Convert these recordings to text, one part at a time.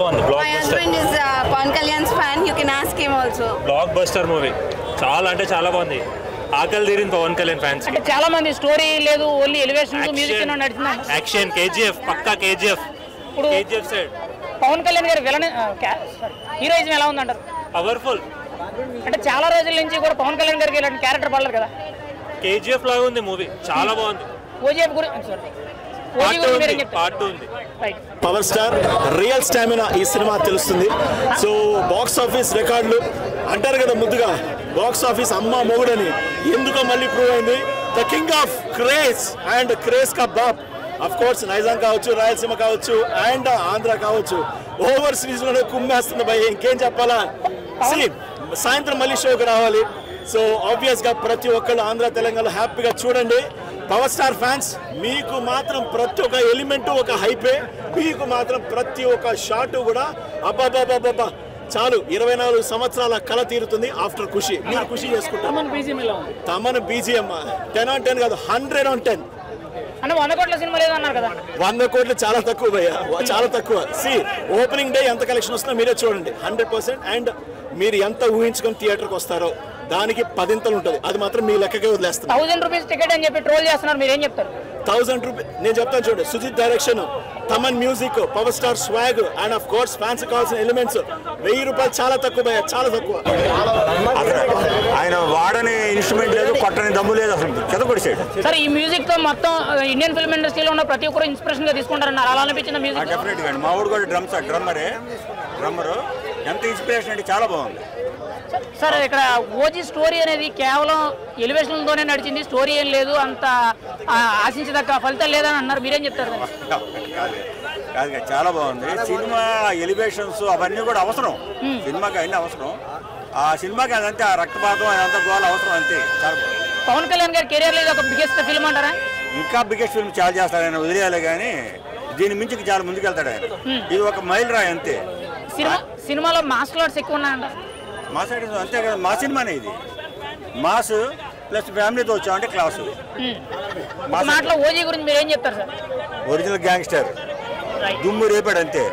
My husband is Pawan Kalyan's fan. You can ask him also. Blockbuster movie. చాలా అంటే చాలా బాగుంది. ఆకలి తీరిన పవన్ కళ్యాణ్ ఫ్యాన్స్ అంటే చాలా మంది స్టోరీ లేదు ఓన్లీ ఎలివేషన్స్ మ్యూజిక్ తో నడుస్తుంది. యాక్షన్ కేజీఎఫ్ పక్కా కేజీఎఫ్. ఇప్పుడు కేజీఎఫ్ సైడ్ పవన్ కళ్యాణ్ గారి విలన్ హీరోయిజం ఎలా ఉందంటారు? పవర్ఫుల్. అంటే చాలా రోజుల నుంచి కూడా పవన్ కళ్యాణ్ గారికి ఇలాంటి క్యారెక్టర్ పడలేదు కదా. కేజీఎఫ్ లాగా ఉంది మూవీ, చాలా బాగుంది. ఓజీఎఫ్ గురించి పవర్ స్టార్ రియల్ స్టామినా ఈ సినిమా తెలుస్తుంది. సో బాక్స్ ఆఫీస్ రికార్డులు అంటారు కదా ముద్దుగా, బాక్స్ ఆఫీస్ అమ్మ మొగుడని ఎందుకో మళ్ళీ ప్రూవ్ అయింది. The king of craze and craze కా బాప్ అఫ్ కోర్స్ నైజాం కావచ్చు, రాయలసీమ కావచ్చు అండ్ ఆంధ్ర కావచ్చు, ఓవర్ సిరీస్ లోనే కుమ్మేస్తుంది భయ్. ఇంకేం చెప్పాలా, సాయంత్రం మళ్ళీ షోకి రావాలి. సో ఆబ్వియస్ గా ప్రతి ఒక్కళ్ళు ఆంధ్ర తెలంగాణ హ్యాపీగా చూడండి. పవర్ స్టార్ ఫ్యాన్స్ మీకు మాత్రం ప్రతి ఒక్క ఎలిమెంట్ ఒక హైపే, మీకు మాత్రం ప్రతి ఒక్క షాట్ కూడా అబ్బాబాబాబా చాలు. 24 సంవత్సరాల కళ తీరుతుంది ఆఫ్టర్ ఖుషి. మీరు ఖుషి చేసుకుంటారు. తమన్ బీజిఎం 10 on 10 కాదు, 100 on 10. 100 కోట్ల సినిమా లేదు అన్నారు కదా. 100 కోట్లు చాలా తక్కువ భయ్యా, చాలా తక్కువ. ఓపెనింగ్ డే ఎంత కలెక్షన్ వస్తుందో మీరే చూడండి. 100%. అండ్ మీరు ఎంత ఊహించుకొని థియేటర్కి వస్తారో దానికి 10 ఉంటుంది. అది మాత్రం మీ లెక్కకే వదిలేస్తాను. 1000 రూపీస్ టికెట్ అని చెప్పి ట్రోల్ చేస్తున్నారు, మీరేం చెప్తారు? 1000 రూపీస్ నేను చెప్తాను చూడండి. Sujeeth direction, Thaman music, power star swag and of course fans కావాల్సిన ఎలిమెంట్స్. 1000 రూపాయలు చాలా తక్కువ భయ్యా, చాలా తక్కువ. ఆయన వాడని ఇన్స్ట్రుమెంట్ లేదు, కొట్టని దమ్ము లేదు, అసలు చెదకొడిసాడు. సరే ఈ మ్యూజిక్ తో మొత్తం ఇండియన్ ఫిల్మ్ ఇండస్ట్రీలో ఉన్న ప్రతి ఒక్కరు ఇన్స్పిరేషన్ గా తీసుకుంటారన్నారు, అలా అనిపించిన మ్యూజిక్? డెఫినెట్ గా మా ఊడు కూడా డ్రమ్మరు ఎంత ఇన్స్పిరేషన్ అంటే చాలా బాగుంది. సార్ ఇక్కడ ఓజీ స్టోరీ అనేది కేవలం ఎలివేషన్తోనే నడిచింది, స్టోరీ ఏం లేదు, అంత ఆశించదగ్గ ఫలితం లేదని అన్నారు, మీరేం చెప్తారు? కాదు, చాలా బాగుంది సినిమా. ఎలివేషన్స్ అవన్నీ కూడా అవసరం, సినిమాకి అన్నీ అవసరం. ఆ సినిమాకి అదంతే, ఆ రక్తపాతం అదంతా గోల్ అవసరం, అంతే. చాలా బాగుంది. పవన్ కళ్యాణ్ గారి కెరీర్ లో ఇది ఒక బిగ్గెస్ట్ ఫిల్మ్ అంటారా? ఇంకా బిగ్గెస్ట్ ఫిల్మ్ చాలా చేస్తాడు ఆయన, వదిలేయాలి కానీ దీని మించి చాలా ముందుకెళ్తాడు ఆయన. ఇది ఒక మైల్ రాయి అంతే. సినిమాలో మాస్ లాట్స్ ఎక్కువ ఉన్నాయంట. మాస్ ఐటమ్స్ అంతే కదా, మా సినిమానే ఇది. మాస్ ప్లస్ ఫ్యామిలీతో వచ్చామంటే క్లాస్. మాటలో ఓజీ గురించి మీరు ఏం చెప్తారు సార్? ఒరిజినల్ గ్యాంగ్స్టర్, దుమ్ము రేపాడు అంతే.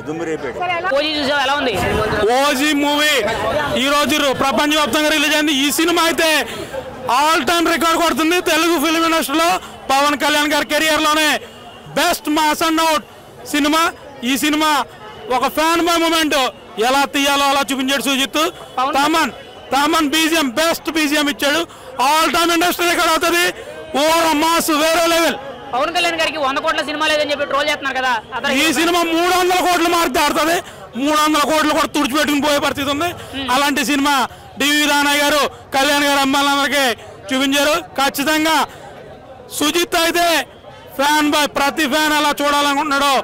దుమ్ము రేపాడు. ఓజీ చూసావు, ఎలా ఉంది? ఓజీ మూవీ ఈ రోజు ప్రపంచవ్యాప్తంగా రిలీజ్ అయింది. ఈ సినిమా అయితే ఆల్ టైమ్ రికార్డ్ కొడుతుంది తెలుగు ఫిల్మ్ ఇండస్ట్రీలో. పవన్ కళ్యాణ్ గారి కెరియర్ లోనే బెస్ట్ మాస్ అండ్ అవుట్ సినిమా. ఈ సినిమా ఒక ఫ్యాన్ బాయ్ మూమెంట్, ఎలా తీయాలో అలా చూపించాడు Sujeeth. Thaman BGM, best BGM ఇచ్చాడు. ఆల్ టైమ్ ఇండస్ట్రీ రికార్డ్ అవుతుంది. ఓవర్ మాస్ వేరే లెవెల్. పవన్ కళ్యాణ్ గారికి 100 కోట్ల సినిమా లేదని చెప్పి ట్రోల్ చేస్తున్నారు కదా. ఈ సినిమా 300 కోట్ల మార్క్ దాడుతుంది. 300 కోట్లు కూడా తుడిచిపెట్టుకుని పోయే పరిస్థితి ఉంది. అలాంటి సినిమా డివి దానయ్య గారు, కళ్యాణ్ గారు అమ్మాయిలందరికీ చూపించారు. ఖచ్చితంగా సుజిత్ అయితే ఫ్యాన్ బాయ్, ప్రతి ఫ్యాన్ అలా చూడాలనుకుంటున్నాడు.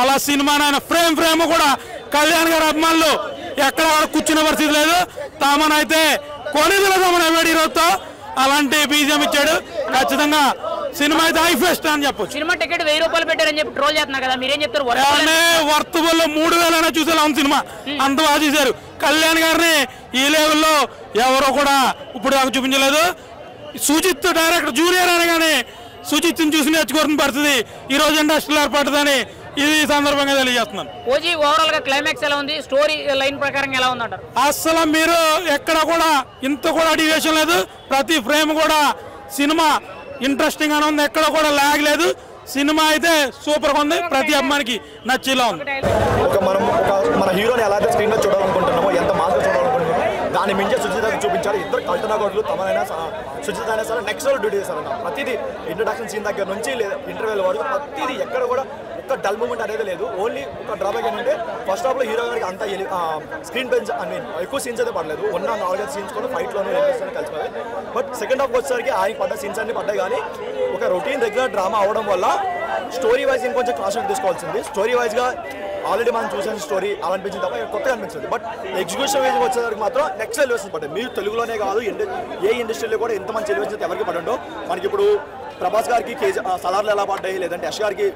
అలా సినిమాని ఆయన ఫ్రేమ్ కూడా కళ్యాణ్ గారి అభిమానులు ఎక్కడ కూర్చున్న పరిస్థితి లేదు. తామన్ అయితే కొనిదిలో తమన్ వేడి రోజుతో అలాంటి బీజం ఇచ్చాడు. ఖచ్చితంగా సినిమా అయితే హై ఫెస్ట్ అని చెప్పొచ్చు. సినిమా టికెట్ 1000 రూపాయలు పెట్టారని చెప్పి ట్రోల్ చేస్తున్నారు కదా, మీరేం చెప్తారు? వర్తబుల్ 3000 చూసేలా ఉంది సినిమా, అంత బాగా చూశారు. కళ్యాణ్ గారిని ఈ లెవెల్లో ఎవరో కూడా ఇప్పుడు దాకా చూపించలేదు. సుజిత్ డైరెక్టర్ జూనియర్ అనగానే సుజిత్ ని చూసి నేర్చుకోవాల్సిన పరిస్థితి ఈ రోజు ఇండస్ట్రీలో ఏర్పడుతుందని ఇది సందర్భంగా తెలియజేస్తున్నాను. ఓజీ ఓవరాల్ గా క్లైమాక్స్ ఎలా ఉంది, స్టోరీ లైన్ ప్రకారం ఎలా ఉందంటారు? అసలు మీరు ఎక్కడ కూడా ఇంత కూడా డివియేషన్ లేదు. ప్రతి ఫ్రేమ్ కూడా సినిమా ఇంట్రెస్టింగ్ గానే ఉంది, ఎక్కడ కూడా లాగ్ లేదు. సినిమా అయితే సూపర్ గా ఉంది, ప్రతి అమ్మాయికి నచ్చేలా ఉంది. మన హీరోని ఎలా అయితే స్క్రీన్ లో చూడాలనుకుంటున్నామో, ఎంత మాస్ చూడాలనుకుంటున్నామో దాని మించే సుజిత్ చూపించారు. ఇద్దరు కల్టనా కోట్లు, తమనైనా సుజిత్ అయినా సరే నెక్స్ట్ లెవెల్ డ్యూటీ చేశారన్న. ప్రతిదీ ఇంట్రొడక్షన్ సీన్ దగ్గర నుంచి లేదా ఇంటర్వెల్ వరకు ప్రతిదీ ఎక్కడ కూడా ఒక్క డల్ మూమెంట్ అనేది లేదు. ఓన్లీ ఒక డ్రాబ్యాక్ ఏంటంటే ఫస్ట్ హాఫ్ లో హీరో గారికి అంత స్క్రీన్ పెంచ్ ఎక్కువ సీన్స్ అయితే పడలేదు. ఉన్న 4-5 సీన్స్ కూడా ఫైట్ లోనే కలిసిపోయాయి. బట్ సెకండ్ హాఫ్ వచ్చేసరికి ఆయన పడ్డ సీన్స్ అన్ని పడ్డాయి. కానీ ఒక రొటీన్ రెగ్యులర్ డ్రామా అవడం వల్ల స్టోరీ వైజ్ ఇంకొంచెం కాన్సెప్ట్ తీసుకోవాల్సింది. స్టోరీ వైజ్ గా ఆల్రెడీ మనం చూసిన స్టోరీ అలా అనిపించింది తప్ప కొత్తగా అనిపించింది. బట్ ఎగ్జిక్యూషన్ వైజ్ వచ్చేసరికి మాత్రం నెక్స్ట్ ఎలివేషన్ పడ్డాయి. మీరు తెలుగులోనే కాదు ఏ ఇండస్ట్రీలో కూడా ఎంత మంచి ఎలివేషన్ అయితే ఎవరికి పడండో. మనకి ఇప్పుడు ప్రభాస్ గారికి సలార్లు ఎలా పడ్డాయి, లేదంటే యష్ గారికి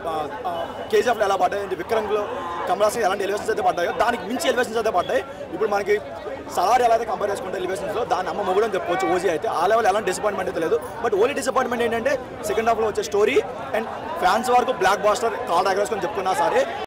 కేజీఎఫ్లు ఎలా పడ్డాయి, విక్రమ్లో కమల్ హాసన్ ఎలాంటి ఎలివేషన్స్ అయితే పడ్డాయో దానికి మించి ఎలివేషన్స్ అయితే పడ్డాయి. ఇప్పుడు మనకి సలార్ ఎలా అయితే కంపేర్ చేసుకుంటే ఎలివేషన్స్లో దాని అమ్మ మొగుడు అని చెప్పుకోవచ్చు. ఓజీ అయితే ఆ లెవెల్ ఎలాంటి డిసప్పాయింట్మెంట్ అయితే లేదు. బట్ ఓన్లీ డిసప్పాయింట్మెంట్ ఏంటంటే సెకండ్ హాఫ్లో వచ్చే స్టోరీ అండ్ ఫ్యాన్స్ వరకు బ్లాక్ బాస్టర్ కాల్ ఎగరేసుకొని చెప్పుకున్నా సరే